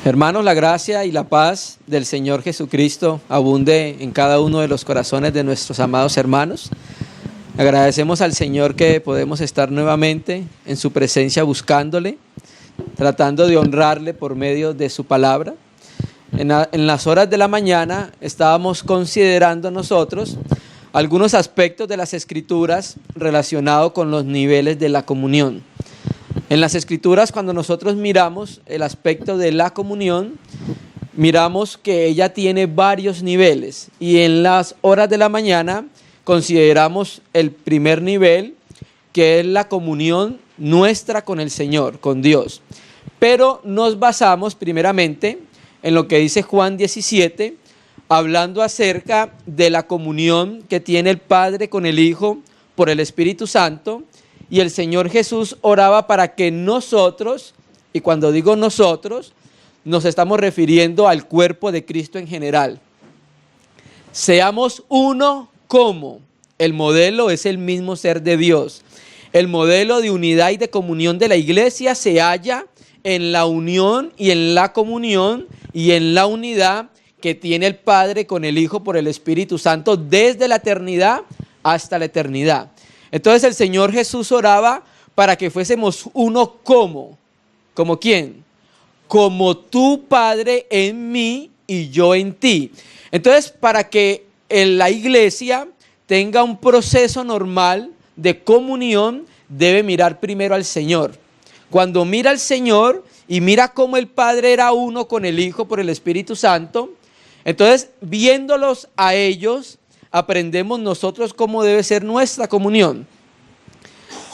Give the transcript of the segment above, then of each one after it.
Hermanos, la gracia y la paz del Señor Jesucristo abunde en cada uno de los corazones de nuestros amados hermanos. Agradecemos al Señor que podemos estar nuevamente en su presencia buscándole, tratando de honrarle por medio de su palabra. En las horas de la mañana estábamos considerando nosotros algunos aspectos de las Escrituras relacionados con los niveles de la comunión. En las Escrituras, cuando nosotros miramos el aspecto de la comunión, miramos que ella tiene varios niveles, y en las horas de la mañana consideramos el primer nivel, que es la comunión nuestra con el Señor, con Dios. Pero nos basamos primeramente en lo que dice Juan 17, hablando acerca de la comunión que tiene el Padre con el Hijo por el Espíritu Santo. Y el Señor Jesús oraba para que nosotros, y cuando digo nosotros, nos estamos refiriendo al cuerpo de Cristo en general, seamos uno como el modelo es el mismo ser de Dios. El modelo de unidad y de comunión de la iglesia se halla en la unión y en la comunión y en la unidad que tiene el Padre con el Hijo por el Espíritu Santo desde la eternidad hasta la eternidad. Entonces el Señor Jesús oraba para que fuésemos uno como ¿quién? Como tu Padre en mí y yo en ti. Entonces, para que en la iglesia tenga un proceso normal de comunión, debe mirar primero al Señor. Cuando mira al Señor y mira cómo el Padre era uno con el Hijo por el Espíritu Santo, entonces viéndolos a ellos, aprendemos nosotros cómo debe ser nuestra comunión.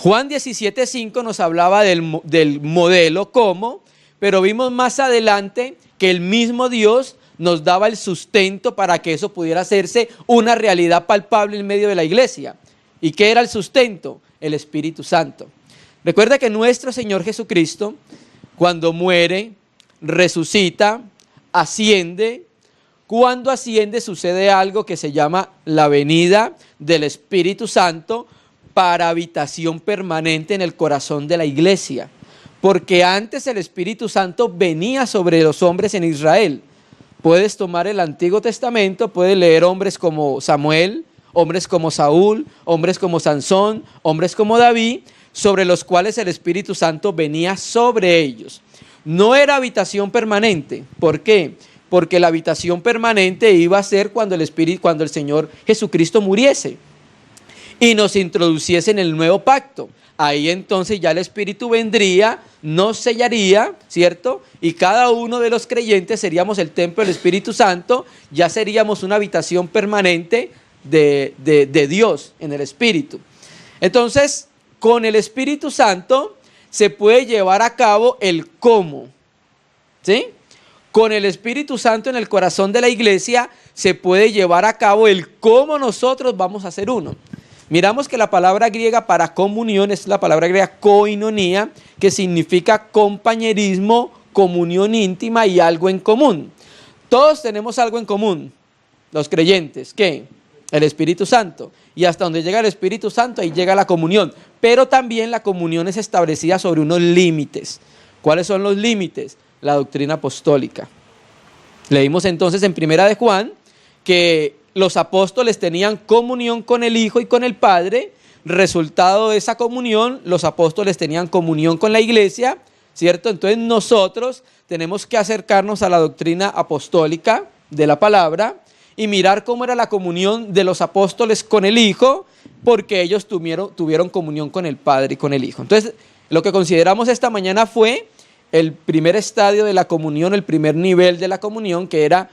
Juan 17:5 nos hablaba del modelo cómo, pero vimos más adelante que el mismo Dios nos daba el sustento para que eso pudiera hacerse una realidad palpable en medio de la iglesia. ¿Y qué era el sustento? El Espíritu Santo. Recuerda que nuestro Señor Jesucristo, cuando muere, resucita, asciende. Cuando asciende sucede algo que se llama la venida del Espíritu Santo para habitación permanente en el corazón de la iglesia. Porque antes el Espíritu Santo venía sobre los hombres en Israel. Puedes tomar el Antiguo Testamento, puedes leer hombres como Samuel, hombres como Saúl, hombres como Sansón, hombres como David, sobre los cuales el Espíritu Santo venía sobre ellos. No era habitación permanente. ¿Por qué? Porque la habitación permanente iba a ser cuando el Señor Jesucristo muriese y nos introduciese en el nuevo pacto. Ahí entonces ya el Espíritu vendría, nos sellaría, ¿cierto? Y cada uno de los creyentes seríamos el templo del Espíritu Santo, ya seríamos una habitación permanente de Dios en el Espíritu. Entonces, con el Espíritu Santo se puede llevar a cabo el cómo, ¿sí? Con el Espíritu Santo en el corazón de la iglesia se puede llevar a cabo el cómo nosotros vamos a ser uno. Miramos que la palabra griega para comunión es la palabra griega koinonía, que significa compañerismo, comunión íntima y algo en común. Todos tenemos algo en común, los creyentes. ¿Qué? El Espíritu Santo. Y hasta donde llega el Espíritu Santo, ahí llega la comunión. Pero también la comunión es establecida sobre unos límites. ¿Cuáles son los límites? La doctrina apostólica. Leímos entonces en Primera de Juan que los apóstoles tenían comunión con el Hijo y con el Padre. Resultado de esa comunión, los apóstoles tenían comunión con la iglesia, ¿cierto? Entonces nosotros tenemos que acercarnos a la doctrina apostólica de la palabra y mirar cómo era la comunión de los apóstoles con el Hijo, porque ellos tuvieron comunión con el Padre y con el Hijo. Entonces, lo que consideramos esta mañana fue el primer estadio de la comunión, el primer nivel de la comunión, que era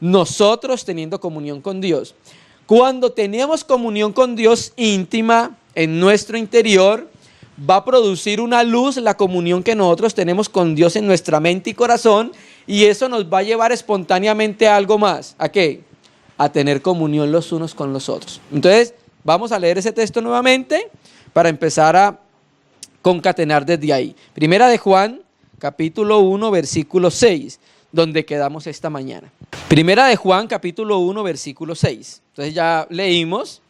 nosotros teniendo comunión con Dios. Cuando tenemos comunión con Dios íntima en nuestro interior, va a producir una luz la comunión que nosotros tenemos con Dios en nuestra mente y corazón, y eso nos va a llevar espontáneamente a algo más. ¿A qué? A tener comunión los unos con los otros. Entonces, vamos a leer ese texto nuevamente para empezar a concatenar desde ahí. Primera de Juan, capítulo 1, versículo 6, donde quedamos esta mañana. Primera de Juan, capítulo 1, versículo 6. Entonces ya leímos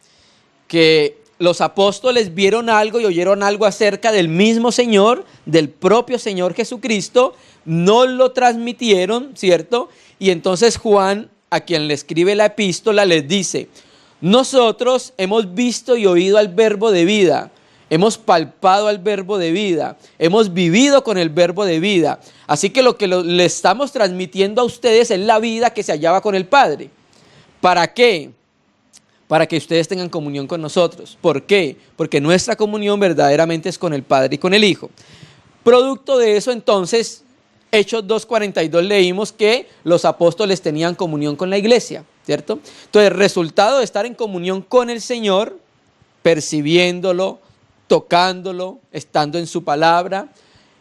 que los apóstoles vieron algo y oyeron algo acerca del mismo Señor, del propio Señor Jesucristo, no lo transmitieron, ¿cierto? Y entonces Juan, a quien le escribe la epístola, les dice: nosotros hemos visto y oído al verbo de vida, hemos palpado al verbo de vida, hemos vivido con el verbo de vida. Así que lo que le estamos transmitiendo a ustedes es la vida que se hallaba con el Padre. ¿Para qué? Para que ustedes tengan comunión con nosotros. ¿Por qué? Porque nuestra comunión verdaderamente es con el Padre y con el Hijo. Producto de eso, entonces, Hechos 2:42 leímos que los apóstoles tenían comunión con la iglesia, ¿cierto? Entonces, el resultado de estar en comunión con el Señor, percibiéndolo, tocándolo, estando en su palabra,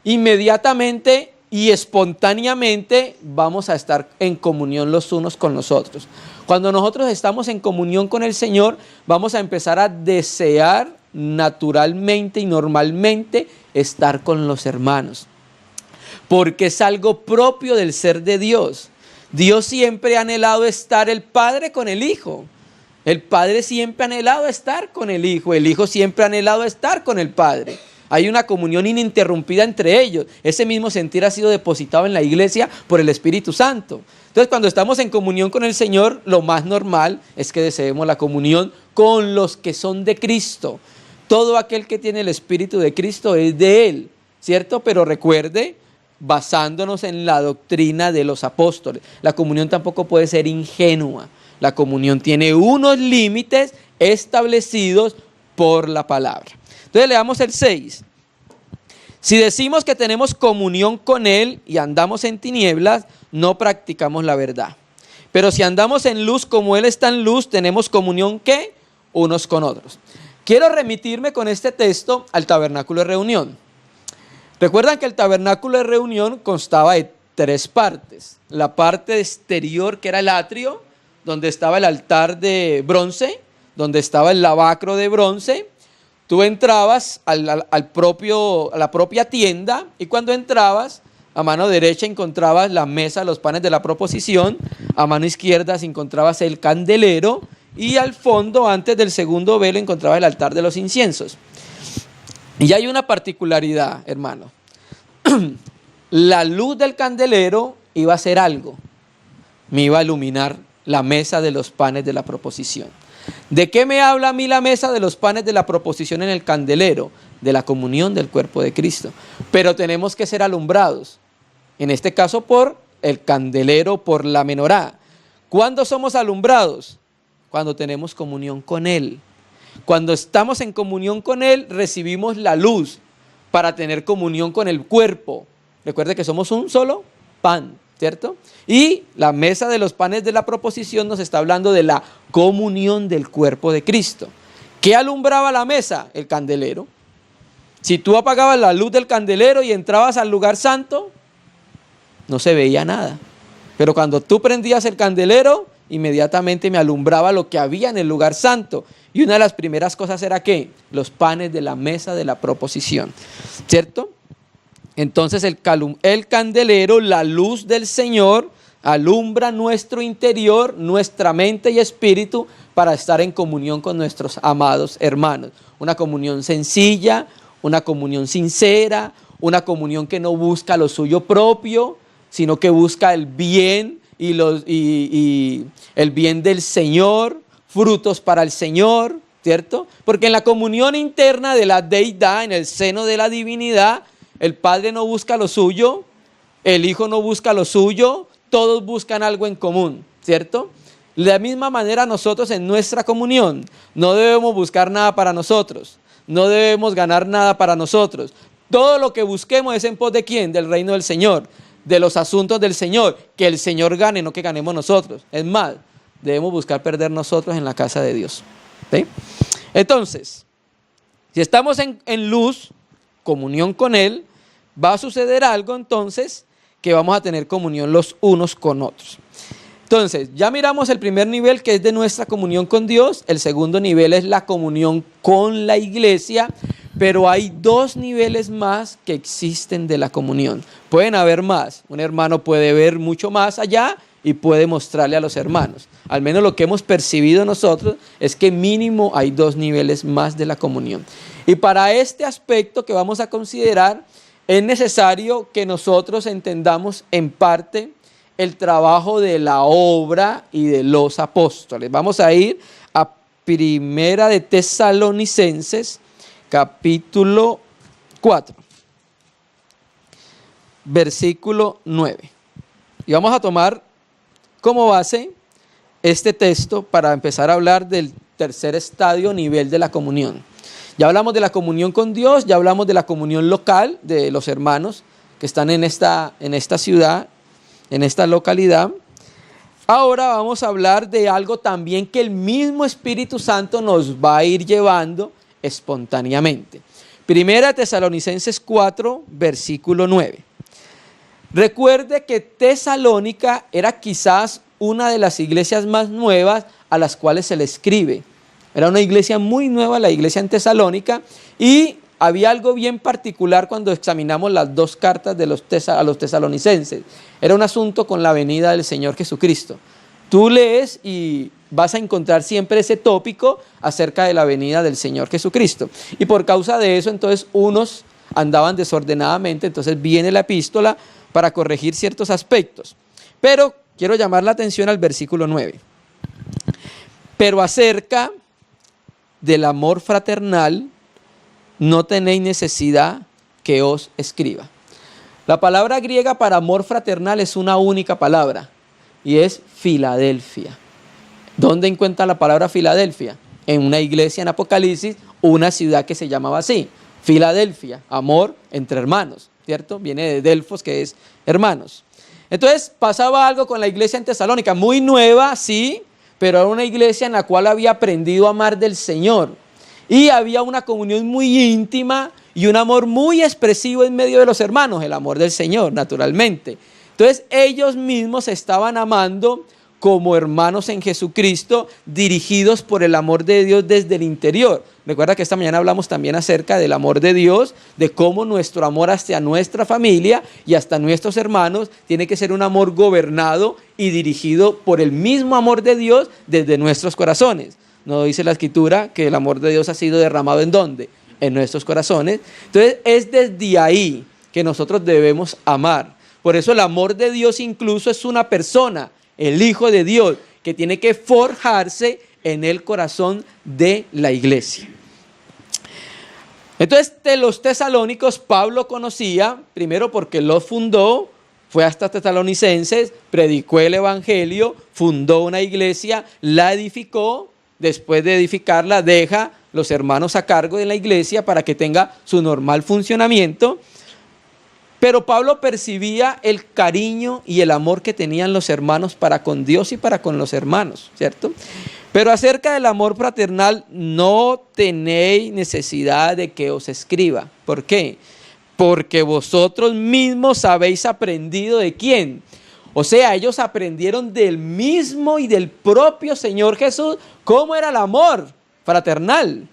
inmediatamente y espontáneamente vamos a estar en comunión los unos con los otros. Cuando nosotros estamos en comunión con el Señor, vamos a empezar a desear naturalmente y normalmente estar con los hermanos, porque es algo propio del ser de Dios. Dios siempre ha anhelado estar, el Padre con el Hijo. El Padre siempre ha anhelado estar con el Hijo siempre ha anhelado estar con el Padre. Hay una comunión ininterrumpida entre ellos. Ese mismo sentir ha sido depositado en la iglesia por el Espíritu Santo. Entonces, cuando estamos en comunión con el Señor, lo más normal es que deseemos la comunión con los que son de Cristo. Todo aquel que tiene el Espíritu de Cristo es de Él, ¿cierto? Pero recuerde, basándonos en la doctrina de los apóstoles, la comunión tampoco puede ser ingenua. La comunión tiene unos límites establecidos por la palabra. Entonces leamos el 6. Si decimos que tenemos comunión con Él y andamos en tinieblas, no practicamos la verdad. Pero si andamos en luz como Él está en luz, tenemos comunión ¿qué? Unos con otros. Quiero remitirme con este texto al tabernáculo de reunión. Recuerdan que el tabernáculo de reunión constaba de 3 partes. La parte exterior, que era el atrio, donde estaba el altar de bronce, donde estaba el lavacro de bronce. Tú entrabas a la propia tienda, y cuando entrabas, a mano derecha encontrabas la mesa, los panes de la proposición, a mano izquierda encontrabas el candelero, y al fondo, antes del segundo velo, encontrabas el altar de los inciensos. Y hay una particularidad, hermano. La luz del candelero iba a hacer algo. Me iba a iluminar la mesa de los panes de la proposición. ¿De qué me habla a mí la mesa de los panes de la proposición en el candelero? De la comunión del cuerpo de Cristo. Pero tenemos que ser alumbrados. En este caso por el candelero, por la menorá. ¿Cuándo somos alumbrados? Cuando tenemos comunión con Él. Cuando estamos en comunión con Él, recibimos la luz para tener comunión con el cuerpo. Recuerde que somos un solo pan, ¿cierto? Y la mesa de los panes de la proposición nos está hablando de la comunión del cuerpo de Cristo. ¿Qué alumbraba la mesa? El candelero. Si tú apagabas la luz del candelero y entrabas al lugar santo, no se veía nada. Pero cuando tú prendías el candelero, inmediatamente me alumbraba lo que había en el lugar santo. Y una de las primeras cosas era ¿qué? Los panes de la mesa de la proposición, ¿cierto? Entonces el candelero, la luz del Señor, alumbra nuestro interior, nuestra mente y espíritu para estar en comunión con nuestros amados hermanos. Una comunión sencilla, una comunión sincera, una comunión que no busca lo suyo propio, sino que busca el bien y el bien del Señor, frutos para el Señor, ¿cierto? Porque en la comunión interna de la deidad, en el seno de la divinidad, el Padre no busca lo suyo, el Hijo no busca lo suyo, todos buscan algo en común, ¿cierto? De la misma manera nosotros en nuestra comunión no debemos buscar nada para nosotros, no debemos ganar nada para nosotros. Todo lo que busquemos es en pos de ¿quién? Del reino del Señor, de los asuntos del Señor, que el Señor gane, no que ganemos nosotros. Es más, debemos buscar perder nosotros en la casa de Dios, ¿sí? Entonces, si estamos en luz, comunión con Él, va a suceder algo entonces que vamos a tener comunión los unos con otros. Entonces, ya miramos el primer nivel, que es de nuestra comunión con Dios. El segundo nivel es la comunión con la iglesia, pero hay 2 niveles más que existen de la comunión. Pueden haber más. Un hermano puede ver mucho más allá y puede mostrarle a los hermanos. Al menos lo que hemos percibido nosotros es que mínimo hay 2 niveles más de la comunión. Y para este aspecto que vamos a considerar, es necesario que nosotros entendamos en parte el trabajo de la obra y de los apóstoles. Vamos a ir a Primera de Tesalonicenses, capítulo 4, versículo 9. Y vamos a tomar como base este texto para empezar a hablar del tercer estadio, nivel de la comunión. Ya hablamos de la comunión con Dios, ya hablamos de la comunión local de los hermanos que están en esta ciudad, en esta localidad. Ahora vamos a hablar de algo también que el mismo Espíritu Santo nos va a ir llevando espontáneamente. Primera Tesalonicenses 4, versículo 9. Recuerde que Tesalónica era quizás una de las iglesias más nuevas a las cuales se le escribe. Era una iglesia muy nueva, la iglesia en Tesalónica, y había algo bien particular cuando examinamos las 2 cartas de a los tesalonicenses. Era un asunto con la venida del Señor Jesucristo. Tú lees y vas a encontrar siempre ese tópico acerca de la venida del Señor Jesucristo. Y por causa de eso, entonces, unos andaban desordenadamente, entonces viene la epístola para corregir ciertos aspectos. Pero quiero llamar la atención al versículo 9. Pero acerca del amor fraternal, no tenéis necesidad que os escriba. La palabra griega para amor fraternal es una única palabra y es Filadelfia. ¿Dónde encuentra la palabra Filadelfia? En una iglesia en Apocalipsis, una ciudad que se llamaba así, Filadelfia, amor entre hermanos, ¿cierto? Viene de Delfos, que es hermanos. Entonces pasaba algo con la iglesia en Tesalónica, muy nueva, sí, pero era una iglesia en la cual había aprendido a amar del Señor. Y había una comunión muy íntima y un amor muy expresivo en medio de los hermanos, el amor del Señor, naturalmente. Entonces ellos mismos se estaban amando como hermanos en Jesucristo, dirigidos por el amor de Dios desde el interior. Recuerda que esta mañana hablamos también acerca del amor de Dios, de cómo nuestro amor hacia nuestra familia y hasta nuestros hermanos tiene que ser un amor gobernado y dirigido por el mismo amor de Dios desde nuestros corazones. ¿No dice la Escritura que el amor de Dios ha sido derramado en dónde? En nuestros corazones. Entonces es desde ahí que nosotros debemos amar. Por eso el amor de Dios incluso es una persona, el Hijo de Dios, que tiene que forjarse en el corazón de la iglesia. Entonces, de los tesalónicos, Pablo conocía, primero porque los fundó, fue hasta Tesalonicenses, predicó el evangelio, fundó una iglesia, la edificó, después de edificarla deja los hermanos a cargo de la iglesia para que tenga su normal funcionamiento. Pero Pablo percibía el cariño y el amor que tenían los hermanos para con Dios y para con los hermanos, ¿cierto? Pero acerca del amor fraternal, no tenéis necesidad de que os escriba. ¿Por qué? Porque vosotros mismos habéis aprendido ¿de quién? O sea, ellos aprendieron del mismo y del propio Señor Jesús cómo era el amor fraternal,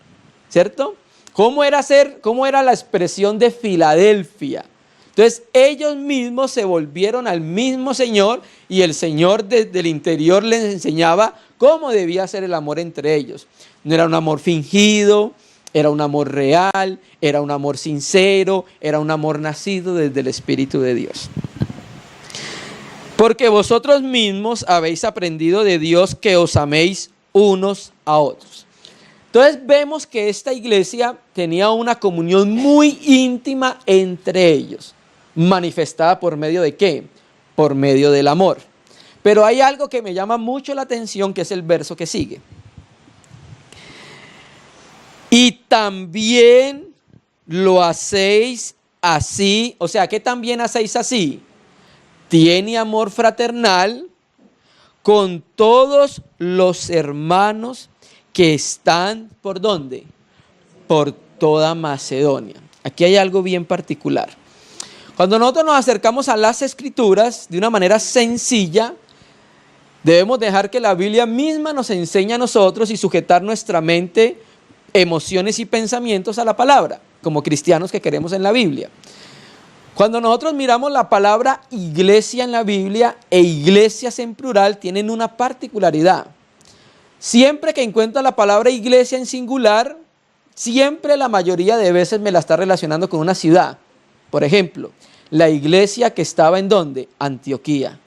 ¿cierto? Cómo era la expresión de Filadelfia. Entonces ellos mismos se volvieron al mismo Señor y el Señor desde el interior les enseñaba cómo debía ser el amor entre ellos. No era un amor fingido, era un amor real, era un amor sincero, era un amor nacido desde el Espíritu de Dios. Porque vosotros mismos habéis aprendido de Dios que os améis unos a otros. Entonces vemos que esta iglesia tenía una comunión muy íntima entre ellos, manifestada por medio de ¿qué? Por medio del amor. Pero hay algo que me llama mucho la atención, que es el verso que sigue. Y también lo hacéis así, o sea, ¿qué también hacéis así? Tiene amor fraternal con todos los hermanos que están, ¿por dónde? Por toda Macedonia. Aquí hay algo bien particular. Cuando nosotros nos acercamos a las Escrituras de una manera sencilla, debemos dejar que la Biblia misma nos enseñe a nosotros y sujetar nuestra mente, emociones y pensamientos a la palabra, como cristianos que queremos en la Biblia. Cuando nosotros miramos la palabra iglesia en la Biblia e iglesias en plural, tienen una particularidad. Siempre que encuentro la palabra iglesia en singular, siempre la mayoría de veces me la está relacionando con una ciudad. Por ejemplo, la iglesia que estaba ¿en dónde? Antioquía.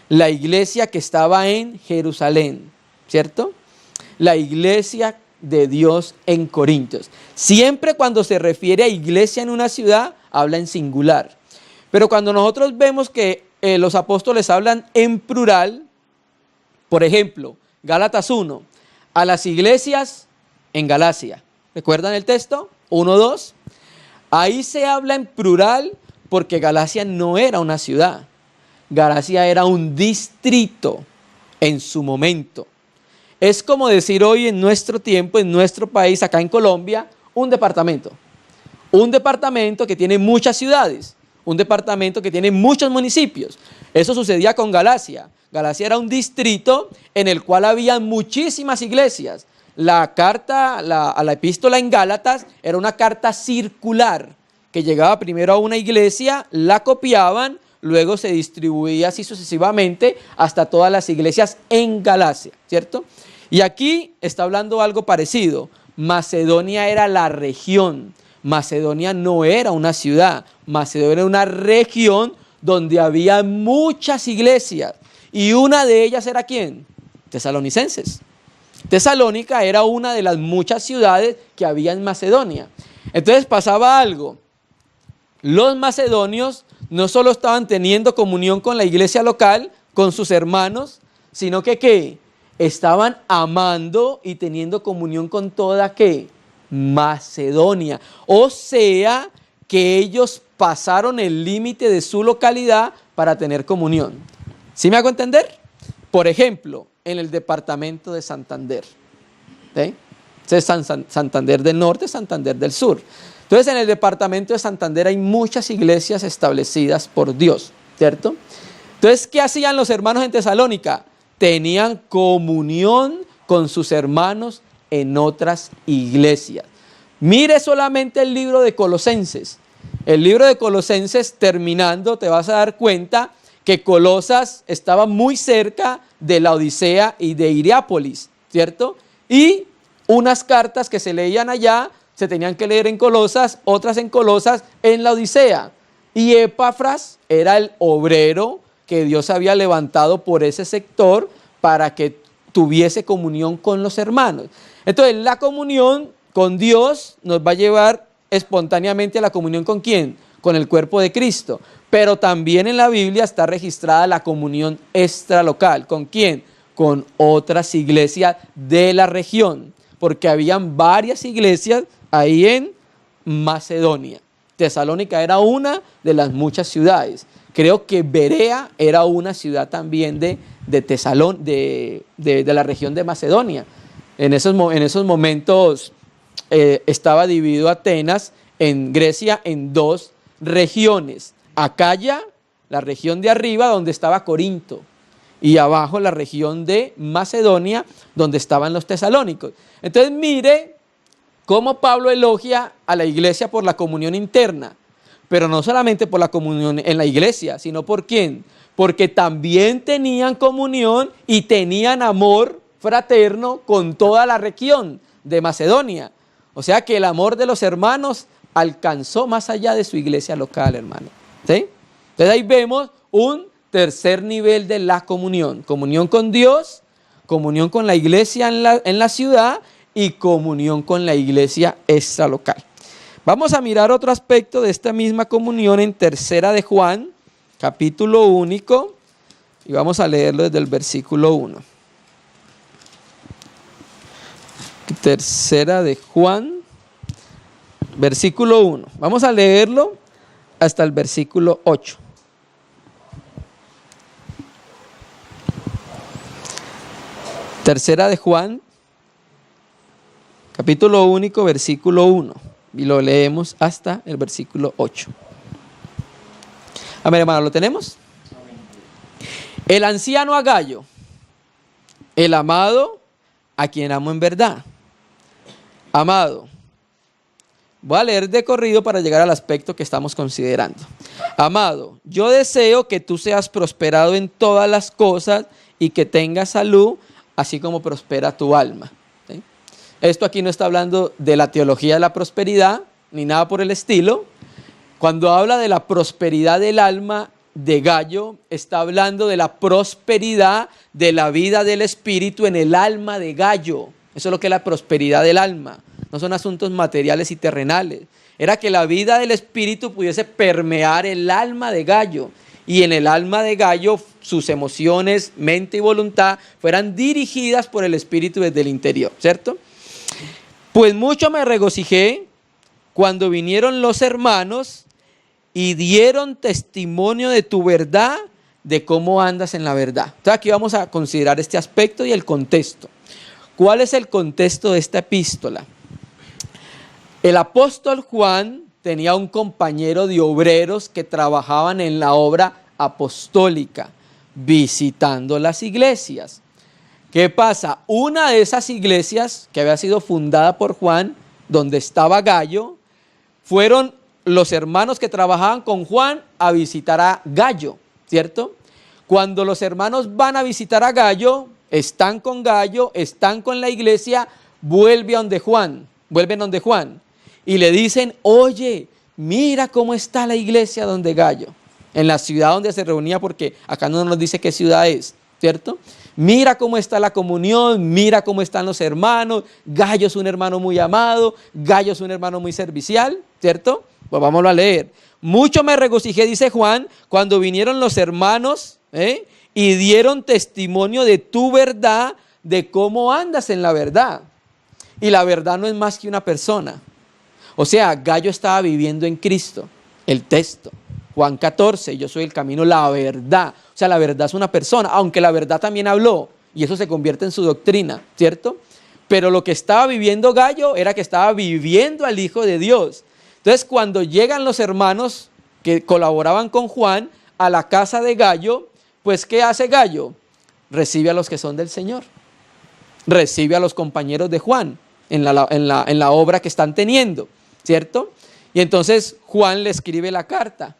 La iglesia que estaba en Jerusalén, ¿cierto? La iglesia de Dios en Corintios. Siempre cuando se refiere a iglesia en una ciudad, habla en singular. Pero cuando nosotros vemos que los apóstoles hablan en plural, por ejemplo, Gálatas 1, a las iglesias en Galacia. ¿Recuerdan el texto? 1, 2. Ahí se habla en plural porque Galacia no era una ciudad. Galacia era un distrito en su momento. Es como decir hoy en nuestro tiempo, en nuestro país, acá en Colombia, un departamento. Un departamento que tiene muchas ciudades. Un departamento que tiene muchos municipios. Eso sucedía con Galacia. Galacia era un distrito en el cual había muchísimas iglesias. La carta, a la epístola en Gálatas era una carta circular que llegaba primero a una iglesia, la copiaban, luego se distribuía así sucesivamente hasta todas las iglesias en Galacia, ¿cierto? Y aquí está hablando algo parecido. Macedonia era la región. Macedonia no era una ciudad. Macedonia era una región donde había muchas iglesias. Y una de ellas era ¿quién? Tesalonicenses. Tesalónica era una de las muchas ciudades que había en Macedonia. Entonces pasaba algo. Los macedonios no solo estaban teniendo comunión con la iglesia local, con sus hermanos, sino que ¿qué? Estaban amando y teniendo comunión con toda ¿qué? Macedonia. O sea que ellos pasaron el límite de su localidad para tener comunión. ¿Sí me hago entender? Por ejemplo, en el departamento de Santander. ¿Sí? Es Santander del Norte, Santander del Sur. Entonces, en el departamento de Santander hay muchas iglesias establecidas por Dios, ¿cierto? Entonces, ¿qué hacían los hermanos en Tesalónica? Tenían comunión con sus hermanos en otras iglesias. Mire solamente el libro de Colosenses. El libro de Colosenses, terminando, te vas a dar cuenta que Colosas estaba muy cerca de la Odisea y de Hierápolis, ¿cierto? Y unas cartas que se leían allá se tenían que leer en Colosas, otras en Colosas, en la Odisea. Y Epafras era el obrero que Dios había levantado por ese sector para que tuviese comunión con los hermanos. Entonces, la comunión con Dios nos va a llevar espontáneamente a la comunión ¿con quién? Con el cuerpo de Cristo. Pero también en la Biblia está registrada la comunión extralocal. ¿Con quién? Con otras iglesias de la región. Porque habían varias iglesias ahí en Macedonia. Tesalónica era una de las muchas ciudades. Creo que Berea era una ciudad también de la región de Macedonia. En esos momentos estaba dividido Atenas en Grecia en dos regiones. Acaya, la región de arriba donde estaba Corinto, y abajo la región de Macedonia donde estaban los tesalónicos. Entonces mire cómo Pablo elogia a la iglesia por la comunión interna, pero no solamente por la comunión en la iglesia, sino ¿por quién? Porque también tenían comunión y tenían amor fraterno con toda la región de Macedonia. O sea que el amor de los hermanos alcanzó más allá de su iglesia local, hermano. ¿Sí? Entonces ahí vemos un tercer nivel de la comunión. Comunión con Dios, comunión con la iglesia en la ciudad y comunión con la iglesia extralocal. Vamos a mirar otro aspecto de esta misma comunión en Tercera de Juan, capítulo único, y vamos a leerlo desde el versículo 1. Tercera de Juan, versículo 1. Vamos a leerlo hasta el versículo 8. Tercera de Juan, capítulo único, versículo 1. Y lo leemos hasta el versículo 8. Amén, hermano, ¿lo tenemos? El anciano Agayo, el amado, a quien amo en verdad. Amado, Voy a leer de corrido para llegar al aspecto que estamos considerando. Amado, yo deseo que tú seas prosperado en todas las cosas y que tengas salud, así como prospera tu alma. ¿Sí? Esto aquí no está hablando de la teología de la prosperidad, ni nada por el estilo. Cuando habla de la prosperidad del alma de Gallo, está hablando de la prosperidad de la vida del espíritu en el alma de Gallo. Eso es lo que es la prosperidad del alma. No son asuntos materiales y terrenales. Era que la vida del espíritu pudiese permear el alma de Gallo. Y en el alma de Gallo, sus emociones, mente y voluntad fueran dirigidas por el espíritu desde el interior, ¿cierto? Pues mucho me regocijé cuando vinieron los hermanos y dieron testimonio de tu verdad, de cómo andas en la verdad. Entonces aquí vamos a considerar este aspecto y el contexto. ¿Cuál es el contexto de esta epístola? El apóstol Juan tenía un compañero de obreros que trabajaban en la obra apostólica, visitando las iglesias. ¿Qué pasa? Una de esas iglesias que había sido fundada por Juan, donde estaba Gallo, fueron los hermanos que trabajaban con Juan a visitar a Gallo, ¿cierto? Cuando los hermanos van a visitar a Gallo, están con Gallo, están con la iglesia, vuelven donde Juan y le dicen, oye, mira cómo está la iglesia donde Gallo, en la ciudad donde se reunía, porque acá no nos dice qué ciudad es, ¿cierto? Mira cómo está la comunión, mira cómo están los hermanos, Gallo es un hermano muy amado, Gallo es un hermano muy servicial, ¿cierto? Pues vámonos a leer. Mucho me regocijé, dice Juan, cuando vinieron los hermanos, y dieron testimonio de tu verdad, de cómo andas en la verdad. Y la verdad no es más que una persona. O sea, Gallo estaba viviendo en Cristo. El texto, Juan 14, yo soy el camino, la verdad. O sea, la verdad es una persona, aunque la verdad también habló, y eso se convierte en su doctrina, ¿cierto? Pero lo que estaba viviendo Gallo era que estaba viviendo al Hijo de Dios. Entonces, cuando llegan los hermanos que colaboraban con Juan a la casa de Gallo, pues ¿qué hace Gallo? Recibe a los que son del Señor. Recibe a los compañeros de Juan en la obra que están teniendo, ¿cierto? Y entonces Juan le escribe la carta.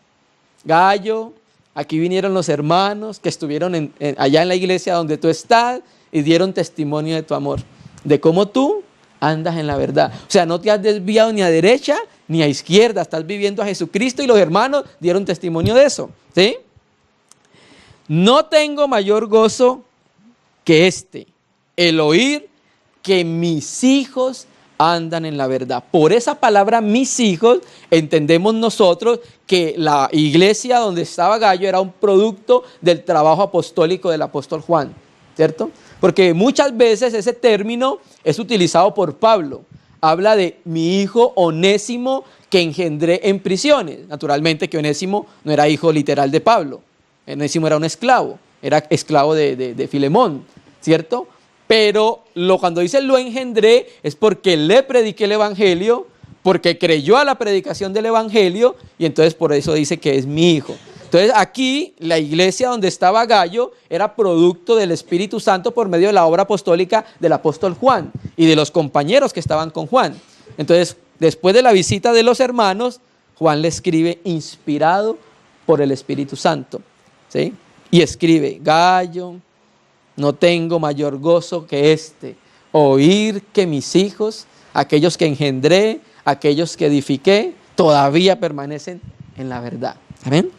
Gallo, aquí vinieron los hermanos que estuvieron allá en la iglesia donde tú estás y dieron testimonio de tu amor, de cómo tú andas en la verdad. O sea, no te has desviado ni a derecha ni a izquierda, estás viviendo a Jesucristo y los hermanos dieron testimonio de eso, ¿sí? No tengo mayor gozo que el oír que mis hijos andan en la verdad. Por esa palabra mis hijos entendemos nosotros que la iglesia donde estaba Gallo era un producto del trabajo apostólico del apóstol Juan, ¿cierto? Porque muchas veces ese término es utilizado por Pablo. Habla de mi hijo Onésimo que engendré en prisiones. Naturalmente que Onésimo no era hijo literal de Pablo. Onésimo era un esclavo, era esclavo de Filemón, ¿cierto? Pero cuando dice lo engendré es porque le prediqué el evangelio, porque creyó a la predicación del evangelio y entonces por eso dice que es mi hijo. Entonces aquí la iglesia donde estaba Gallo era producto del Espíritu Santo por medio de la obra apostólica del apóstol Juan y de los compañeros que estaban con Juan. Entonces después de la visita de los hermanos, Juan le escribe inspirado por el Espíritu Santo, ¿sí? Y escribe, Gallo, no tengo mayor gozo que oír que mis hijos, aquellos que engendré, aquellos que edifiqué, todavía permanecen en la verdad. ¿Amén?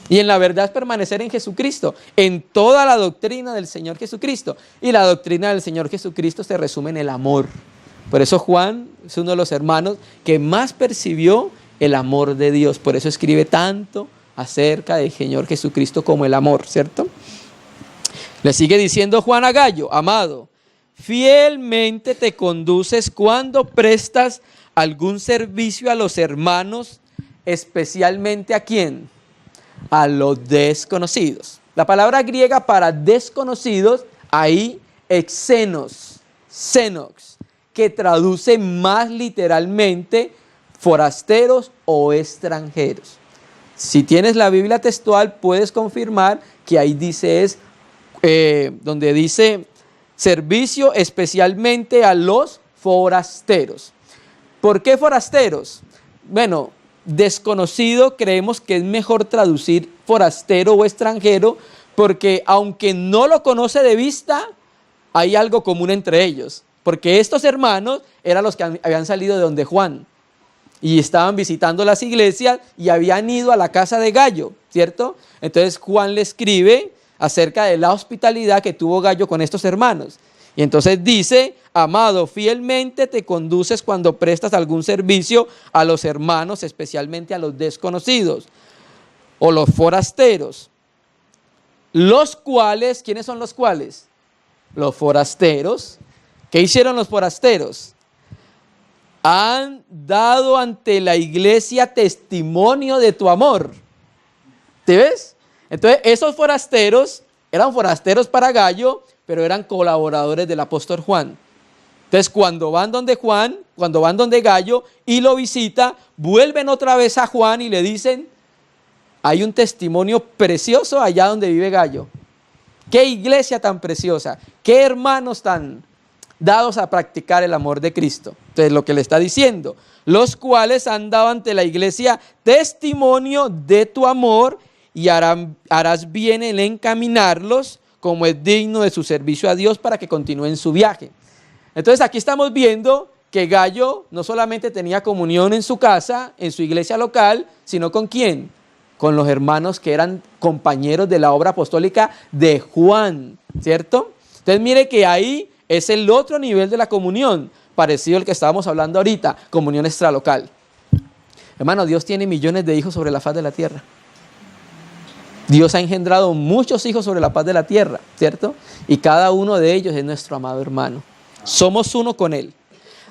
Y en la verdad es permanecer en Jesucristo, en toda la doctrina del Señor Jesucristo. Y la doctrina del Señor Jesucristo se resume en el amor. Por eso Juan es uno de los hermanos que más percibió el amor de Dios. Por eso escribe tanto acerca del Señor Jesucristo como el amor, ¿cierto? Le sigue diciendo Juan a Gallo, amado, fielmente te conduces cuando prestas algún servicio a los hermanos, especialmente ¿a quién? A los desconocidos. La palabra griega para desconocidos, ahí exenos, xenox, que traduce más literalmente forasteros o extranjeros. Si tienes la Biblia textual, puedes confirmar que ahí dice donde dice servicio especialmente a los forasteros. ¿Por qué forasteros? bueno, desconocido, creemos que es mejor traducir forastero o extranjero, porque aunque no lo conoce de vista, hay algo común entre ellos. Porque estos hermanos eran los que habían salido de donde Juan y estaban visitando las iglesias y habían ido a la casa de Gayo, ¿cierto? Entonces Juan le escribe acerca de la hospitalidad que tuvo Gayo con estos hermanos. Y entonces dice: amado, fielmente te conduces cuando prestas algún servicio a los hermanos, especialmente a los desconocidos o los forasteros. Los cuales, ¿quiénes son los cuales? Los forasteros. ¿Qué hicieron los forasteros? Han dado ante la iglesia testimonio de tu amor. ¿Te ves? Entonces esos forasteros eran forasteros para Gayo, pero eran colaboradores del apóstol Juan. Entonces cuando van donde Juan, cuando van donde Gayo y lo visita, vuelven otra vez a Juan y le dicen: hay un testimonio precioso allá donde vive Gayo. Qué iglesia tan preciosa, qué hermanos tan dados a practicar el amor de Cristo. Entonces lo que le está diciendo: los cuales han dado ante la iglesia testimonio de tu amor, y harás bien en encaminarlos como es digno de su servicio a Dios, para que continúen su viaje. Entonces aquí estamos viendo que Gayo no solamente tenía comunión en su casa, en su iglesia local, sino ¿con quién? Con los hermanos que eran compañeros de la obra apostólica de Juan, ¿cierto? Entonces mire que ahí es el otro nivel de la comunión, parecido al que estábamos hablando ahorita, comunión extralocal. Hermano, Dios tiene millones de hijos sobre la faz de la tierra. Dios ha engendrado muchos hijos sobre la faz de la tierra, ¿cierto? Y cada uno de ellos es nuestro amado hermano. Somos uno con Él.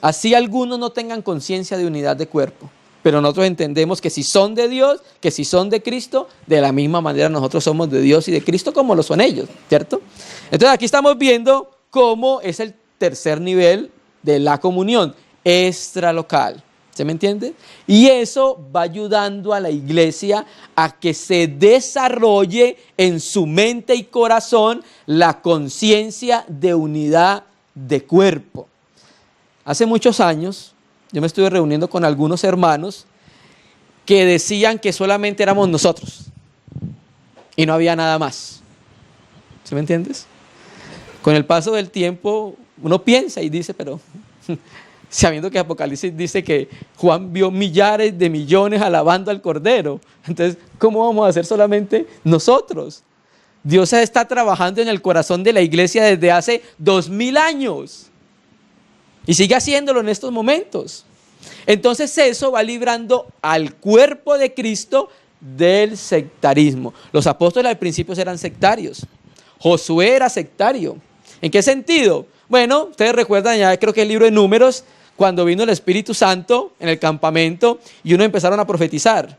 Así algunos no tengan conciencia de unidad de cuerpo, pero nosotros entendemos que si son de Dios, que si son de Cristo, de la misma manera nosotros somos de Dios y de Cristo como lo son ellos, ¿cierto? Entonces aquí estamos viendo cómo es el tercer nivel de la comunión, extralocal. ¿Se me entiende? Y eso va ayudando a la iglesia a que se desarrolle en su mente y corazón la conciencia de unidad de cuerpo. Hace muchos años yo me estuve reuniendo con algunos hermanos que decían que solamente éramos nosotros y no había nada más. ¿Sí me entiendes? Con el paso del tiempo uno piensa y dice, pero sabiendo que Apocalipsis dice que Juan vio millares de millones alabando al Cordero, entonces ¿cómo vamos a hacer solamente nosotros? Dios está trabajando en el corazón de la iglesia desde hace 2000 años y sigue haciéndolo en estos momentos. Entonces eso va librando al cuerpo de Cristo del sectarismo. Los apóstoles al principio eran sectarios. Josué era sectario. ¿En qué sentido? Bueno, ustedes recuerdan ya, creo que el libro de Números, cuando vino el Espíritu Santo en el campamento y unos empezaron a profetizar.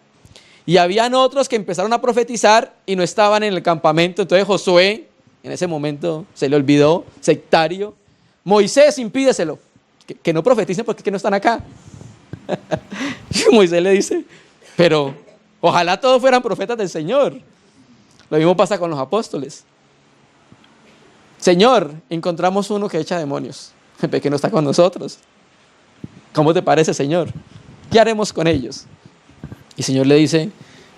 Y habían otros que empezaron a profetizar y no estaban en el campamento. Entonces Josué, en ese momento se le olvidó, sectario. Moisés, impídeselo, que no profeticen porque es que no están acá. Y Moisés le dice, pero ojalá todos fueran profetas del Señor. Lo mismo pasa con los apóstoles. Señor, encontramos uno que echa demonios, pero que no está con nosotros. ¿Cómo te parece, Señor? ¿Qué haremos con ellos? Y el Señor le dice,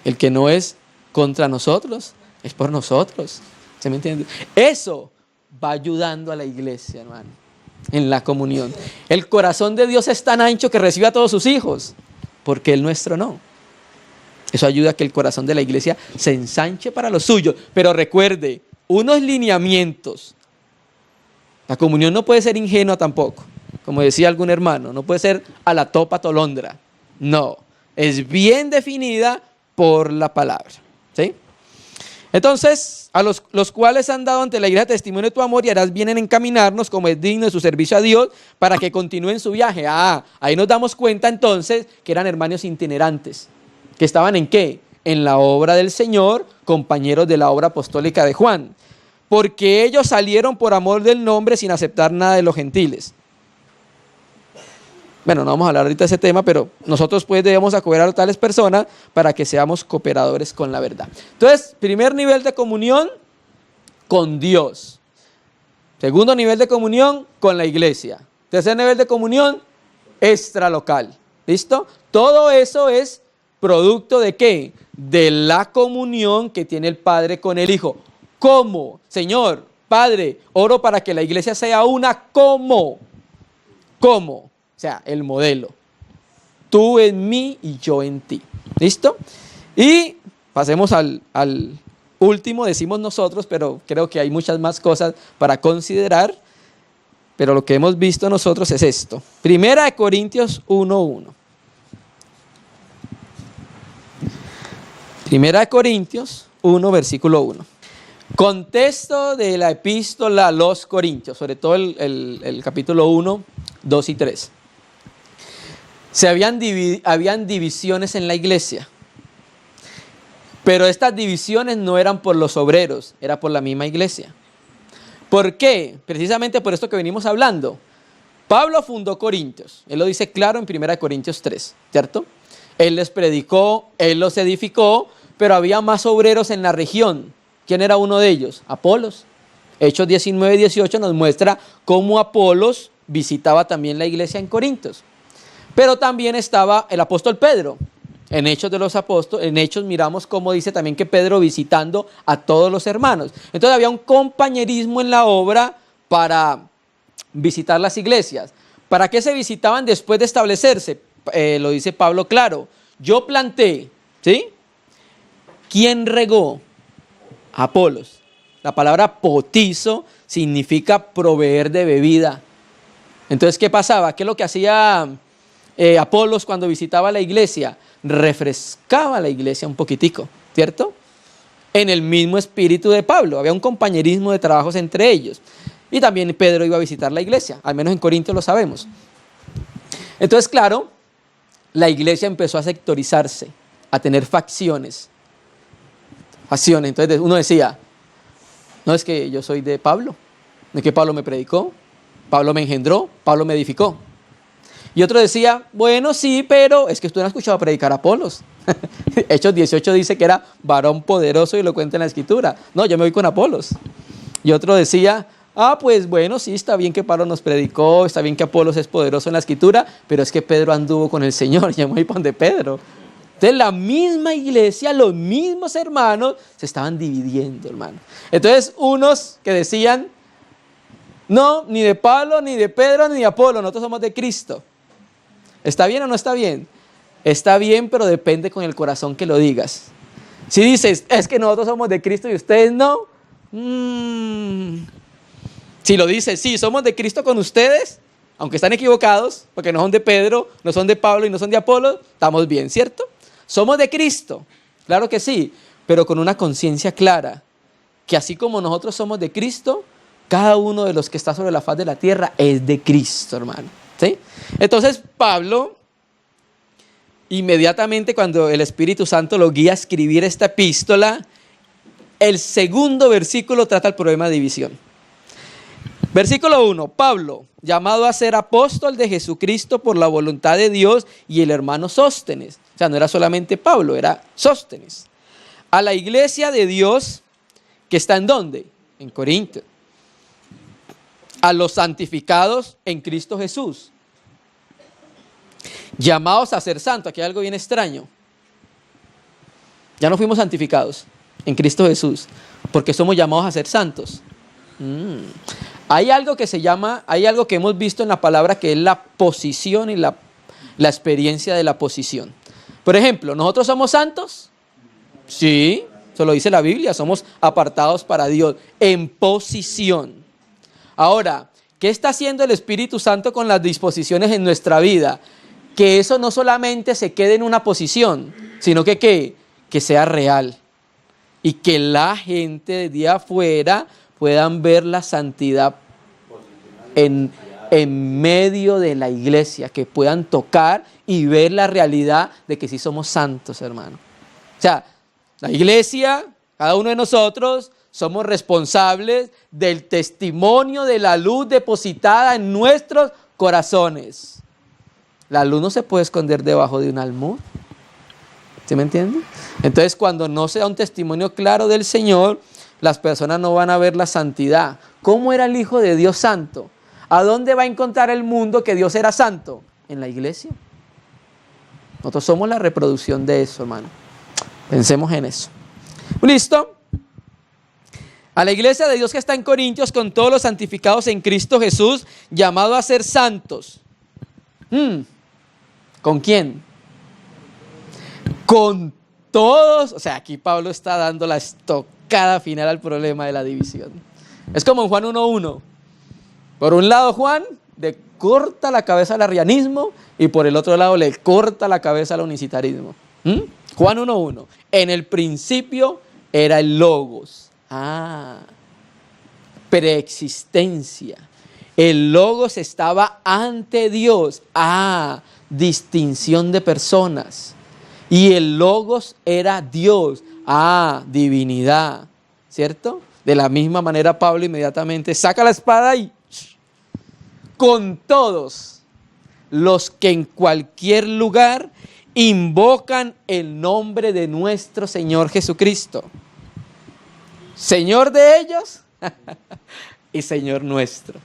el que no es contra nosotros, es por nosotros. ¿Se me entiende? Eso va ayudando a la iglesia, hermano, en la comunión. El corazón de Dios es tan ancho que recibe a todos sus hijos, porque el nuestro no. Eso ayuda a que el corazón de la iglesia se ensanche para los suyos. Pero recuerde, unos lineamientos. La comunión no puede ser ingenua tampoco. Como decía algún hermano, no puede ser a la topa tolondra. No, es bien definida por la palabra. ¿Sí? Entonces, a los cuales han dado ante la iglesia testimonio de tu amor, y harás bien en encaminarnos como es digno de su servicio a Dios, para que continúen su viaje. Ahí nos damos cuenta entonces que eran hermanos itinerantes. ¿Que estaban en qué? En la obra del Señor, compañeros de la obra apostólica de Juan. Porque ellos salieron por amor del nombre sin aceptar nada de los gentiles. Bueno, no vamos a hablar ahorita de ese tema, pero nosotros pues debemos acoger a tales personas para que seamos cooperadores con la verdad. Entonces, primer nivel de comunión, con Dios. Segundo nivel de comunión, con la iglesia. Tercer nivel de comunión, extralocal. ¿Listo? Todo eso es producto ¿de qué? De la comunión que tiene el Padre con el Hijo. ¿Cómo? Señor, Padre, oro para que la iglesia sea una. ¿Cómo? ¿Cómo? O sea, el modelo. Tú en mí y yo en ti. ¿Listo? Y pasemos al último, decimos nosotros, pero creo que hay muchas más cosas para considerar. Pero lo que hemos visto nosotros es esto. Primera de Corintios 1:1. Primera de Corintios 1, versículo 1. Contexto de la epístola a los Corintios, sobre todo el capítulo 1, 2 y 3. Habían divisiones en la iglesia, pero estas divisiones no eran por los obreros, era por la misma iglesia. ¿Por qué? Precisamente por esto que venimos hablando. Pablo fundó Corintios, él lo dice claro en 1 Corintios 3, ¿cierto? Él les predicó, él los edificó, pero había más obreros en la región. ¿Quién era uno de ellos? Apolos. Hechos 19-18 nos muestra cómo Apolos visitaba también la iglesia en Corintios. Pero también estaba el apóstol Pedro. En Hechos de los Apóstoles, en Hechos miramos cómo dice también que Pedro visitando a todos los hermanos. Entonces había un compañerismo en la obra para visitar las iglesias. ¿Para qué se visitaban después de establecerse? Lo dice Pablo claro. Yo planté, ¿sí? ¿Quién regó? Apolos. La palabra potizo significa proveer de bebida. Entonces, ¿qué pasaba? ¿Qué es lo que hacía Apolos cuando visitaba la iglesia? Refrescaba la iglesia un poquitico, ¿cierto? En el mismo espíritu de Pablo, había un compañerismo de trabajos entre ellos. Y también Pedro iba a visitar la iglesia, al menos en Corinto lo sabemos. Entonces, claro, la iglesia empezó a sectorizarse, a tener facciones. Entonces uno decía, no es que yo soy de Pablo, no es que Pablo me predicó, Pablo me engendró, Pablo me edificó. Y otro decía, bueno, sí, pero es que usted no ha escuchado predicar a Apolos. Hechos 18 dice que era varón poderoso y lo cuenta en la escritura. No, yo me voy con Apolos. Y otro decía, pues bueno, sí, está bien que Pablo nos predicó, está bien que Apolos es poderoso en la escritura, pero es que Pedro anduvo con el Señor, yo me voy para donde Pedro. Entonces la misma iglesia, los mismos hermanos se estaban dividiendo, hermano. Entonces unos que decían, no, ni de Pablo, ni de Pedro, ni de Apolo, nosotros somos de Cristo. ¿Está bien o no está bien? Está bien, pero depende con el corazón que lo digas. Si dices, es que nosotros somos de Cristo y ustedes no. Si lo dices, sí, somos de Cristo con ustedes, aunque están equivocados, porque no son de Pedro, no son de Pablo y no son de Apolo, estamos bien, ¿cierto? Somos de Cristo, claro que sí, pero con una conciencia clara, que así como nosotros somos de Cristo, cada uno de los que está sobre la faz de la tierra es de Cristo, hermano. ¿Sí? Entonces Pablo, inmediatamente cuando el Espíritu Santo lo guía a escribir esta epístola, el segundo versículo trata el problema de división. Versículo 1, Pablo, llamado a ser apóstol de Jesucristo por la voluntad de Dios, y el hermano Sóstenes. O sea, no era solamente Pablo, era Sóstenes. A la iglesia de Dios que está ¿en dónde? En Corinto. A los santificados en Cristo Jesús, llamados a ser santos. Aquí hay algo bien extraño. Ya no fuimos santificados en Cristo Jesús porque somos llamados a ser santos. Hay algo que hemos visto en la palabra, que es la posición y la experiencia de la posición. Por ejemplo, ¿nosotros somos santos? Sí, eso lo dice la Biblia, somos apartados para Dios en posición. Ahora, ¿qué está haciendo el Espíritu Santo con las disposiciones en nuestra vida? Que eso no solamente se quede en una posición, sino que sea real. Y que la gente de afuera puedan ver la santidad en medio de la iglesia, que puedan tocar y ver la realidad de que sí somos santos, hermano. O sea, la iglesia, cada uno de nosotros, somos responsables del testimonio de la luz depositada en nuestros corazones. La luz no se puede esconder debajo de un almud. ¿Sí me entienden? Entonces, cuando no se da un testimonio claro del Señor, las personas no van a ver la santidad. ¿Cómo era el Hijo de Dios santo? ¿A dónde va a encontrar el mundo que Dios era santo? En la iglesia. Nosotros somos la reproducción de eso, hermano. Pensemos en eso. ¿Listo? A la iglesia de Dios que está en Corintios, con todos los santificados en Cristo Jesús, llamado a ser santos. ¿Con quién? Con todos. O sea, aquí Pablo está dando la estocada final al problema de la división. Es como en Juan 1:1. Por un lado, Juan le corta la cabeza al arrianismo y por el otro lado le corta la cabeza al unicitarismo. Juan 1:1. En el principio era el Logos. Preexistencia. El Logos estaba ante Dios. Distinción de personas. Y el Logos era Dios. Divinidad. ¿Cierto? De la misma manera Pablo inmediatamente saca la espada y con todos los que en cualquier lugar invocan el nombre de nuestro Señor Jesucristo. Señor de ellos y Señor nuestro.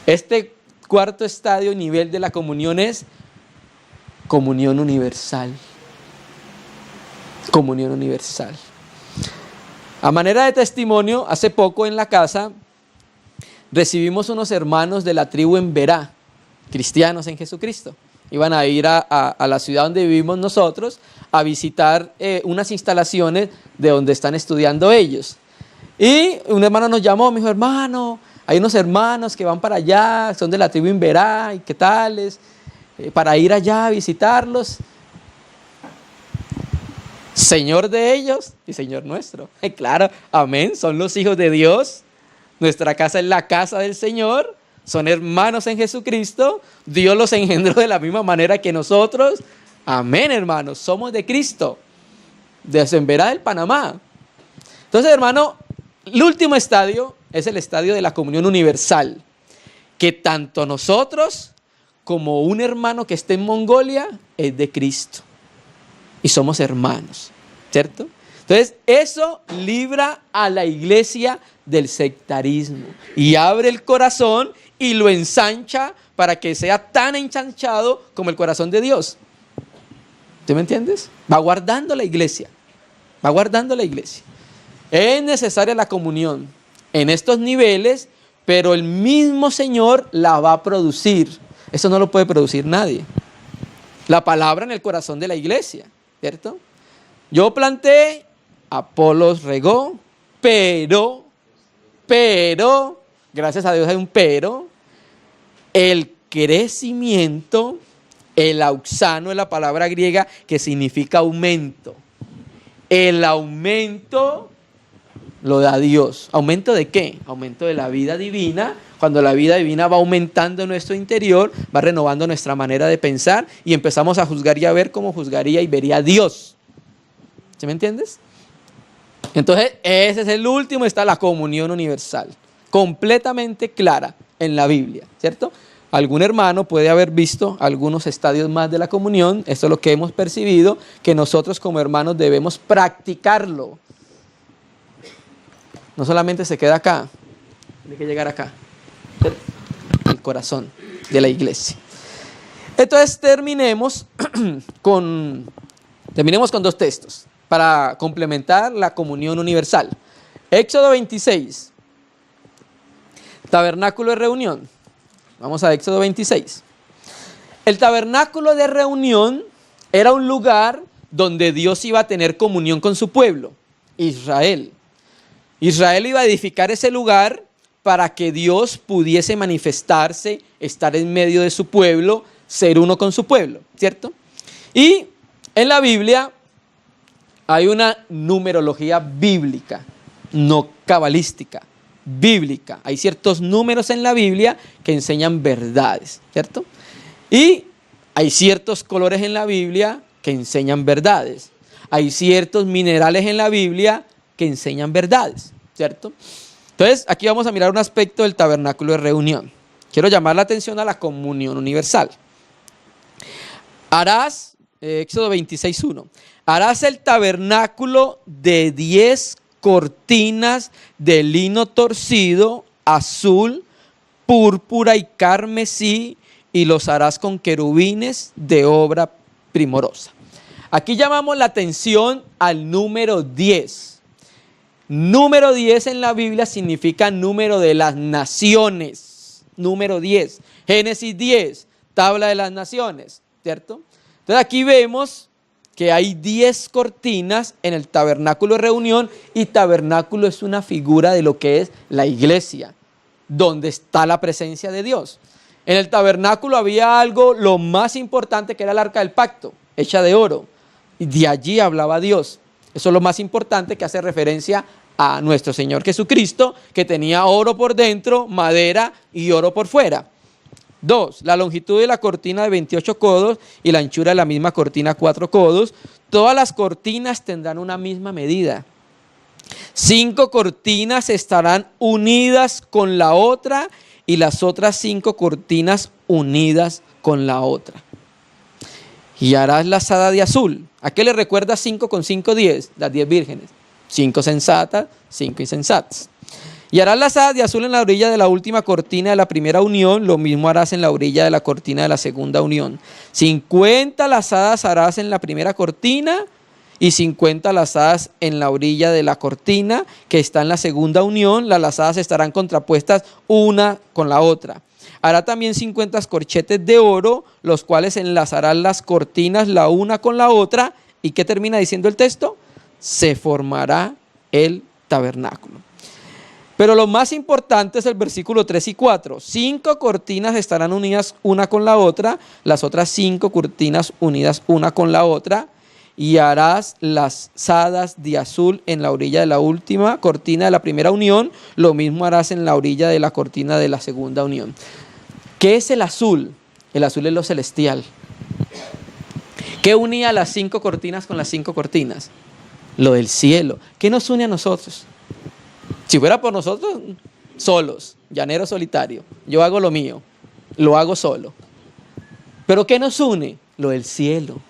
Este cuarto estadio, nivel de la comunión, es comunión universal. Comunión universal. A manera de testimonio, hace poco en la casa recibimos unos hermanos de la tribu en Berá, cristianos en Jesucristo. Iban a ir a la ciudad donde vivimos nosotros a visitar unas instalaciones de donde están estudiando ellos. Y un hermano nos llamó, me dijo, hermano, hay unos hermanos que van para allá, son de la tribu en Berá, ¿y qué tales? Para ir allá a visitarlos. Señor de ellos y Señor nuestro. Claro, amén, son los hijos de Dios. Nuestra casa es la casa del Señor. Son hermanos en Jesucristo. Dios los engendró de la misma manera que nosotros. Amén, hermanos. Somos de Cristo. De Semberá del Panamá. Entonces, hermano, el último estadio es el estadio de la comunión universal. Que tanto nosotros como un hermano que esté en Mongolia es de Cristo. Y somos hermanos, ¿cierto? Entonces, eso libra a la iglesia del sectarismo. Y abre el corazón y lo ensancha para que sea tan ensanchado como el corazón de Dios. ¿Tú me entiendes? Va guardando la iglesia. Va guardando la iglesia. Es necesaria la comunión en estos niveles, pero el mismo Señor la va a producir. Eso no lo puede producir nadie. La palabra en el corazón de la iglesia, ¿cierto? Yo planté, Apolos regó, pero, gracias a Dios hay un pero, el crecimiento, el auxano es la palabra griega que significa aumento. El aumento lo da Dios. ¿Aumento de qué? Aumento de la vida divina. Cuando la vida divina va aumentando en nuestro interior, va renovando nuestra manera de pensar y empezamos a juzgar y a ver cómo juzgaría y vería a Dios. ¿Sí me entiendes? Entonces, ese es el último, está la comunión universal, completamente clara en la Biblia, ¿cierto? Algún hermano puede haber visto algunos estadios más de la comunión, esto es lo que hemos percibido, que nosotros como hermanos debemos practicarlo. No solamente se queda acá, tiene que llegar acá, el corazón de la iglesia. Entonces terminemos con dos textos para complementar la comunión universal. Éxodo 26, tabernáculo de reunión. Vamos a Éxodo 26. El tabernáculo de reunión era un lugar donde Dios iba a tener comunión con su pueblo, Israel. Israel iba a edificar ese lugar para que Dios pudiese manifestarse, estar en medio de su pueblo, ser uno con su pueblo, ¿cierto? Y en la Biblia hay una numerología bíblica, no cabalística, bíblica. Hay ciertos números en la Biblia que enseñan verdades, ¿cierto? Y hay ciertos colores en la Biblia que enseñan verdades. Hay ciertos minerales en la Biblia que enseñan verdades, ¿cierto? Entonces, aquí vamos a mirar un aspecto del tabernáculo de reunión. Quiero llamar la atención a la comunión universal. Harás, Éxodo 26:1, harás el tabernáculo de 10 cortinas de lino torcido, azul, púrpura y carmesí, y los harás con querubines de obra primorosa. Aquí llamamos la atención al número 10. Número 10 en la Biblia significa número de las naciones. Número 10. Génesis 10, tabla de las naciones, ¿cierto? Entonces aquí vemos que hay 10 cortinas en el tabernáculo de reunión, y tabernáculo es una figura de lo que es la iglesia, donde está la presencia de Dios. En el tabernáculo había algo, lo más importante, que era el arca del pacto, hecha de oro, y de allí hablaba Dios. Eso es lo más importante, que hace referencia a nuestro Señor Jesucristo, que tenía oro por dentro, madera y oro por fuera. 2. La longitud de la cortina de 28 codos y la anchura de la misma cortina 4 codos. Todas las cortinas tendrán una misma medida. 5 cortinas estarán unidas con la otra y las otras 5 cortinas unidas con la otra. Y harás la lazada de azul. ¿A qué le recuerda 5 con 5, 10? Las 10 vírgenes. 5 sensatas, 5 insensatas. Y harás lazada de azul en la orilla de la última cortina de la primera unión, lo mismo harás en la orilla de la cortina de la segunda unión. 50 lazadas harás en la primera cortina y 50 lazadas en la orilla de la cortina que está en la segunda unión. Las lazadas estarán contrapuestas una con la otra. Hará también 50 corchetes de oro, los cuales enlazarán las cortinas la una con la otra. ¿Y qué termina diciendo el texto? Se formará el tabernáculo. Pero lo más importante es el versículo 3 y 4. 5 cortinas estarán unidas una con la otra, las otras 5 cortinas unidas una con la otra, y harás las lazadas de azul en la orilla de la última cortina de la primera unión, lo mismo harás en la orilla de la cortina de la segunda unión. ¿Qué es el azul? El azul es lo celestial. ¿Qué unía las 5 cortinas con las 5 cortinas? Lo del cielo. ¿Qué nos une a nosotros? Si fuera por nosotros, solos, llanero solitario, yo hago lo mío, lo hago solo. ¿Pero qué nos une? Lo del cielo,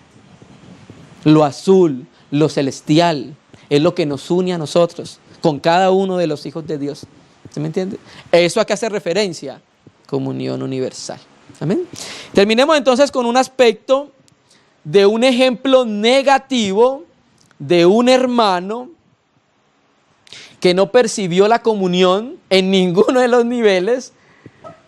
lo azul, lo celestial, es lo que nos une a nosotros, con cada uno de los hijos de Dios. ¿Se me entiende? ¿Eso a qué hace referencia? Comunión universal. ¿Amén? Terminemos entonces con un aspecto de un ejemplo negativo de un hermano que no percibió la comunión en ninguno de los niveles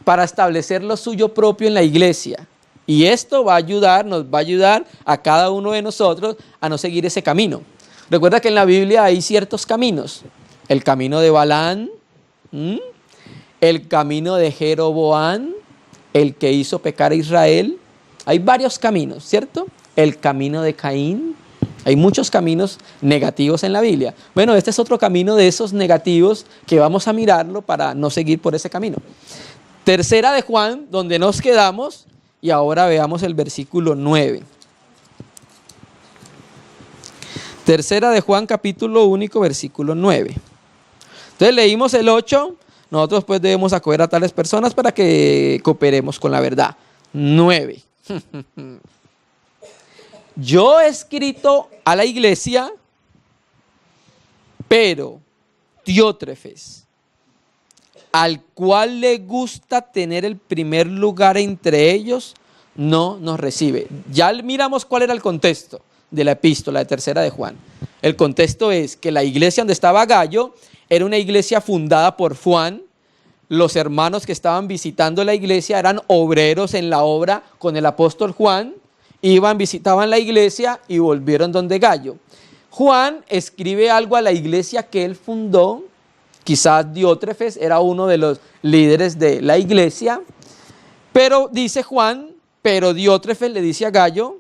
para establecer lo suyo propio en la iglesia. Y esto nos va a ayudar a cada uno de nosotros a no seguir ese camino. Recuerda que en la Biblia hay ciertos caminos. El camino de Balaam, el camino de Jeroboam, el que hizo pecar a Israel. Hay varios caminos, ¿cierto? El camino de Caín. Hay muchos caminos negativos en la Biblia. Bueno, este es otro camino de esos negativos que vamos a mirarlo para no seguir por ese camino. Tercera de Juan, donde nos quedamos, y ahora veamos el versículo 9. Tercera de Juan, capítulo único, versículo 9. Entonces leímos el 8, nosotros pues debemos acoger a tales personas para que cooperemos con la verdad. 9. Yo he escrito a la iglesia, pero Diótrefes, al cual le gusta tener el primer lugar entre ellos, no nos recibe. Ya miramos cuál era el contexto de la epístola de tercera de Juan. El contexto es que la iglesia donde estaba Gallo era una iglesia fundada por Juan. Los hermanos que estaban visitando la iglesia eran obreros en la obra con el apóstol Juan. Iban, visitaban la iglesia y volvieron donde Gallo. Juan escribe algo a la iglesia que él fundó. Quizás Diótrefes era uno de los líderes de la iglesia. Pero dice Juan, pero Diótrefes le dice a Gallo,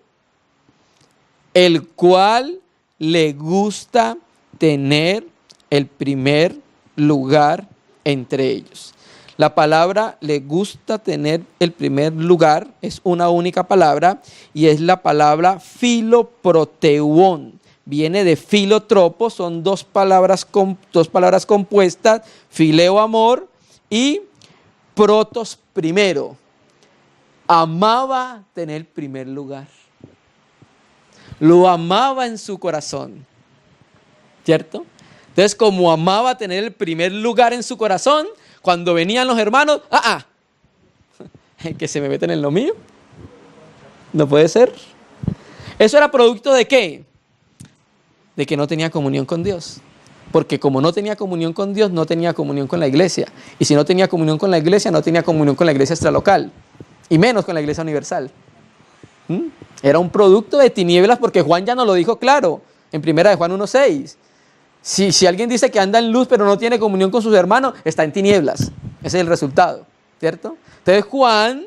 el cual le gusta tener el primer lugar entre ellos. La palabra le gusta tener el primer lugar, es una única palabra y es la palabra filoproteuón. Viene de filotropo, son dos palabras compuestas, fileo amor y protos primero. Amaba tener primer lugar. Lo amaba en su corazón, ¿cierto? Entonces, como amaba tener el primer lugar en su corazón, cuando venían los hermanos, que se me meten en lo mío. No puede ser. ¿Eso era producto de qué? De que no tenía comunión con Dios. Porque como no tenía comunión con Dios, no tenía comunión con la iglesia. Y si no tenía comunión con la iglesia, no tenía comunión con la iglesia extralocal. Y menos con la iglesia universal. Era un producto de tinieblas, porque Juan ya nos lo dijo claro en 1 Juan 1:6. Si alguien dice que anda en luz pero no tiene comunión con sus hermanos, está en tinieblas. Ese es el resultado, ¿cierto? Entonces Juan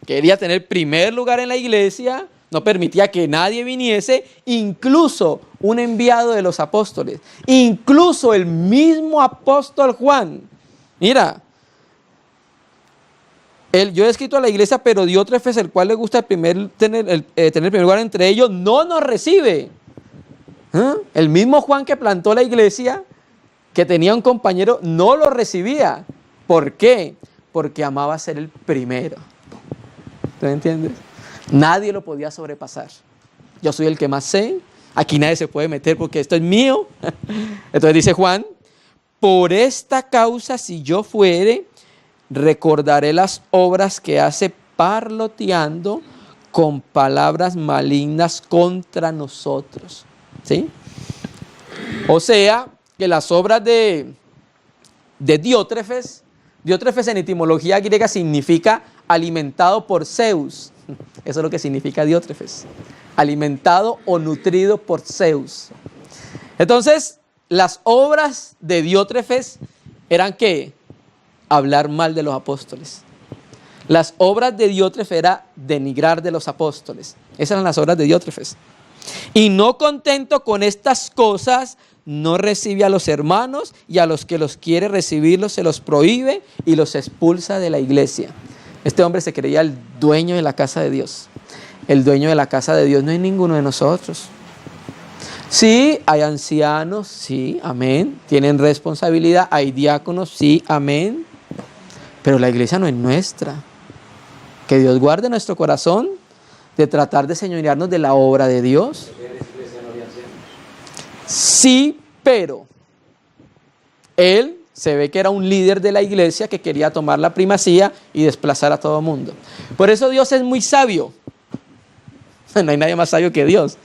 quería tener primer lugar en la iglesia, no permitía que nadie viniese, incluso un enviado de los apóstoles, incluso el mismo apóstol Juan. Mira, yo he escrito a la iglesia, pero Diótrefes, el cual le gusta tener primer lugar entre ellos, no nos recibe. El mismo Juan que plantó la iglesia, que tenía un compañero, no lo recibía. ¿Por qué? Porque amaba ser el primero. ¿Tú entiendes? Nadie lo podía sobrepasar. Yo soy el que más sé, aquí nadie se puede meter porque esto es mío. Entonces dice Juan, por esta causa si yo fuere, recordaré las obras que hace parloteando con palabras malignas contra nosotros. ¿Sí? O sea, que las obras de Diótrefes en etimología griega significa alimentado por Zeus. Eso es lo que significa Diótrefes. Alimentado o nutrido por Zeus. Entonces, las obras de Diótrefes eran ¿qué? Hablar mal de los apóstoles. Las obras de Diótrefes era denigrar de los apóstoles. Esas eran las obras de Diótrefes. Y no contento con estas cosas, no recibe a los hermanos, y a los que los quiere recibirlos se los prohíbe y los expulsa de la iglesia. Este hombre se creía el dueño de la casa de Dios. El dueño de la casa de Dios no es ninguno de nosotros. Sí, hay ancianos, sí, amén. Tienen responsabilidad, hay diáconos, sí, amén. Pero la iglesia no es nuestra. Que Dios guarde nuestro corazón de tratar de señorearnos de la obra de Dios. Sí, pero él se ve que era un líder de la iglesia que quería tomar la primacía y desplazar a todo el mundo. Por eso Dios es muy sabio. No hay nadie más sabio que Dios.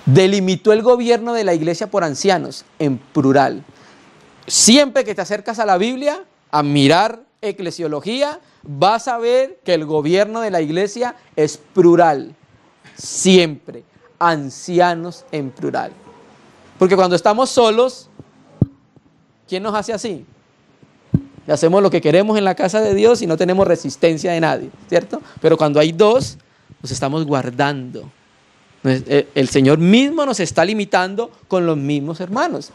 Delimitó el gobierno de la iglesia por ancianos, en plural. Siempre que te acercas a la Biblia, a mirar eclesiología, vas a ver que el gobierno de la iglesia es plural. Siempre. Ancianos en plural. Porque cuando estamos solos, ¿quién nos hace así? Hacemos lo que queremos en la casa de Dios y no tenemos resistencia de nadie, ¿cierto? Pero cuando hay dos, nos estamos guardando. El Señor mismo nos está limitando con los mismos hermanos.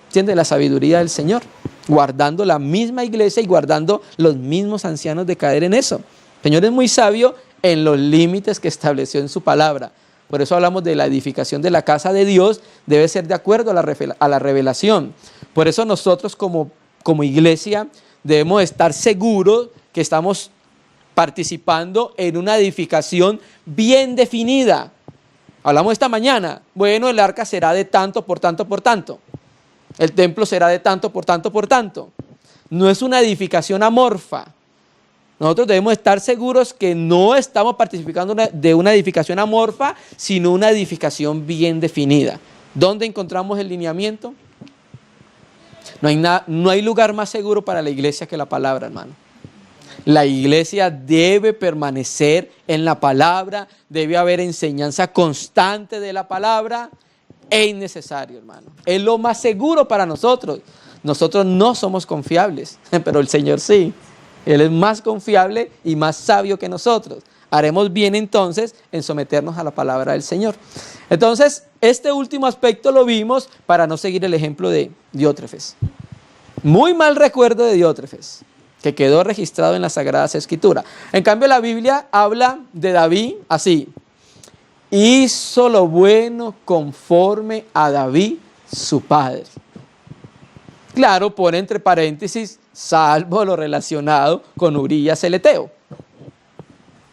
¿Entiendes? La sabiduría del Señor. Guardando la misma iglesia y guardando los mismos ancianos de caer en eso. El Señor es muy sabio en los límites que estableció en su palabra. Por eso hablamos de la edificación de la casa de Dios, debe ser de acuerdo a la revelación. Por eso nosotros como iglesia debemos estar seguros que estamos participando en una edificación bien definida. Hablamos esta mañana, bueno, el arca será de tanto por tanto por tanto. El templo será de tanto por tanto por tanto. No es una edificación amorfa. Nosotros debemos estar seguros que no estamos participando de una edificación amorfa, sino una edificación bien definida. ¿Dónde encontramos el lineamiento? No hay lugar más seguro para la iglesia que la palabra, hermano. La iglesia debe permanecer en la palabra, debe haber enseñanza constante de la palabra. Es innecesario, hermano. Es lo más seguro para nosotros. Nosotros no somos confiables, pero el Señor sí. Él es más confiable y más sabio que nosotros. Haremos bien entonces en someternos a la palabra del Señor. Entonces, este último aspecto lo vimos para no seguir el ejemplo de Diótrefes. Muy mal recuerdo de Diótrefes, que quedó registrado en las Sagradas Escrituras. En cambio, la Biblia habla de David así: hizo lo bueno conforme a David, su padre. Claro, pone entre paréntesis, salvo lo relacionado con Urías el Eteo.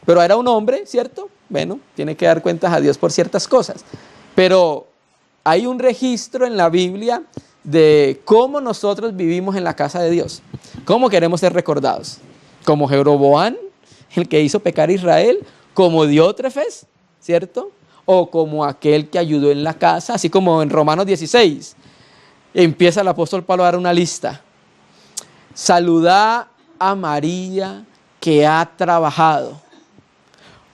Pero era un hombre, ¿cierto? Bueno, tiene que dar cuentas a Dios por ciertas cosas. Pero hay un registro en la Biblia de cómo nosotros vivimos en la casa de Dios. Cómo queremos ser recordados. como Jeroboam, el que hizo pecar a Israel, como Diótrefes, ¿cierto? O como aquel que ayudó en la casa, así como en Romanos 16. Empieza el apóstol Pablo a dar una lista. Saludá a María, que ha trabajado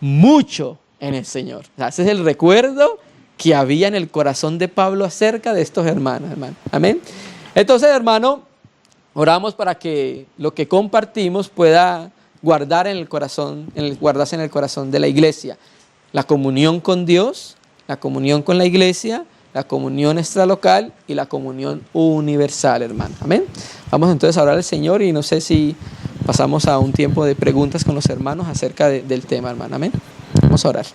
mucho en el Señor. O sea, ese es el recuerdo que había en el corazón de Pablo acerca de estos hermanos, hermano. Amén. Entonces, hermano, oramos para que lo que compartimos pueda guardar en el corazón, guardarse en el corazón de la iglesia. La comunión con Dios, la comunión con la iglesia, la comunión extralocal y la comunión universal, hermano. Amén. Vamos entonces a orar al Señor y no sé si pasamos a un tiempo de preguntas con los hermanos acerca del tema, hermano. Amén. Vamos a orar.